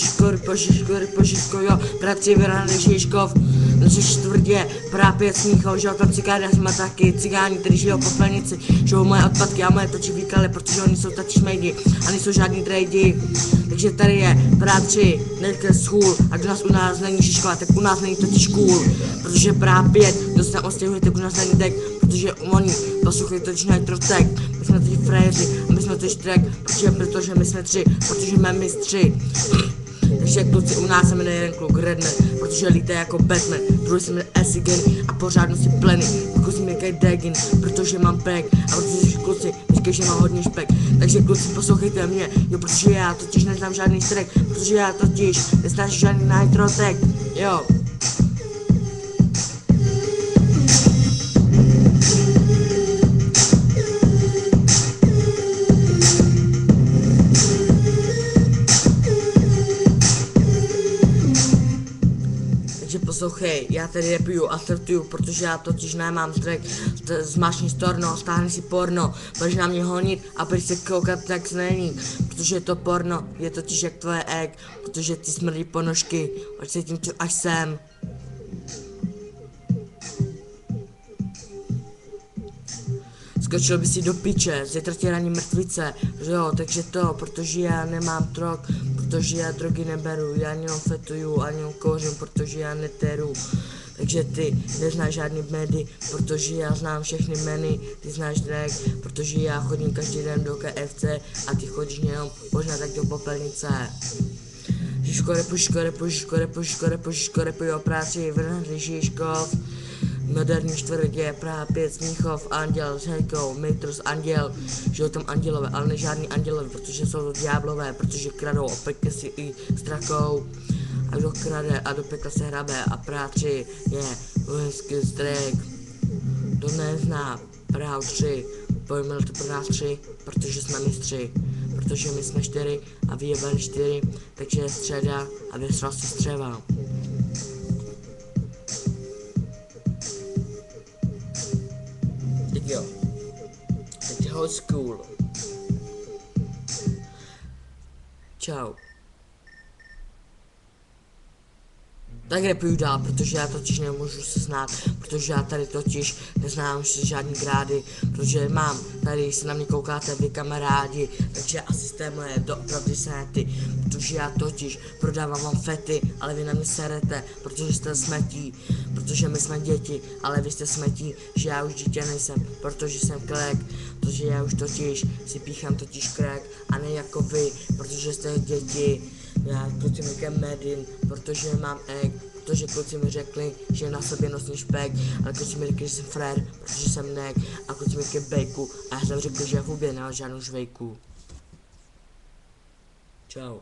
Repošiško, jo, bratři Vrany Žižkov, Nořeš tvrdě, právě Smíchov, že jo, tam cigány, já jsme taky cigáni, kteří žijou po plenici, žijou moje odpadky a moje točí výkaly, protože oni jsou taky šmejdi a nejsou žádní trejdi. Takže tady je, bratři, neďte schůl, a kdo nás u nás není Žižkova, tak u nás není totiž cool, protože právě, kdo se tam ostěhuje, tak u nás není tek, protože oni poslouchají totiž Nitrotek, my jsme totiž frajeři a my jsme totiž track, protože my jsme tři, protože jsme mistři. Takže kluci u nás se jmenuje jeden kluk Redman, protože líte jako Batman, druhý se jmenuje Esigen a pořád nosí pleny, kluci se jmenuje Degin, protože mám pek a protože kluci říkají, že mám hodně špek. Takže kluci poslouchejte mě, jo, protože já totiž neznám žádný track, protože já totiž neznáš žádný Nitrotek, jo. Poslouchej, já tady repuju a startuju, protože já totiž nemám track, zmášni storno, stáhni si porno, budeš na mě honit a budeš se koukat tak není, protože to porno je totiž jak tvoje egg, protože ty smrdí ponožky, ať se tím až sem. Skočil by si do piče, zítra tě raní mrtvice, že jo, takže to, protože já nemám drog, protože já drogy neberu, já jenom fetuju, ani kouřím, protože já neteru. Takže ty neznáš žádný medy, protože já znám všechny jmény, ty znáš drag, protože já chodím každý den do KFC a ty chodíš jenom možná tak do popelnice. Žižko, repuju o práci, Vrhny Žižkov. Moderní čtvrtě, právě Smíchov, Anděl s Hejkou, Mitrus, Anděl, žijou tam andělové, ale ne žádný andělové, protože jsou to ďáblové, protože kradou, opekne si i strakou. A kdo krade a do pekla se hrabe a práci je vojenský strek. To nezná, Prahu 3, pojmel to pro nás 3, protože jsme mistři, protože my jsme 4 a vyjebali 4, takže je středa a vysral si střeva. Jo, teď old school. Čau. Tak repuju dál, protože já totiž nemůžu se znát, protože já tady totiž neznám žádný grády, protože mám, tady se na mě koukáte vy kamarádi, takže asi jste moje doopravdy séty, protože já totiž prodávám vám fety, ale vy na mě serete, protože jste smetí, protože my jsme děti, ale vy jste smetí, že já už dítě nejsem, protože jsem klek, protože já už totiž si píchám totiž crack a ne jako vy, protože jste děti. Já kluci mi říkám Medin, protože mám egg, protože kluci mi řekli, že na sobě nosím špek, ale kluci mi řekli, že jsem frér, protože jsem nek, a kluci mi říkají bejku, a já jsem řekl, že v hubě nemám žádnou žvejku. Čau.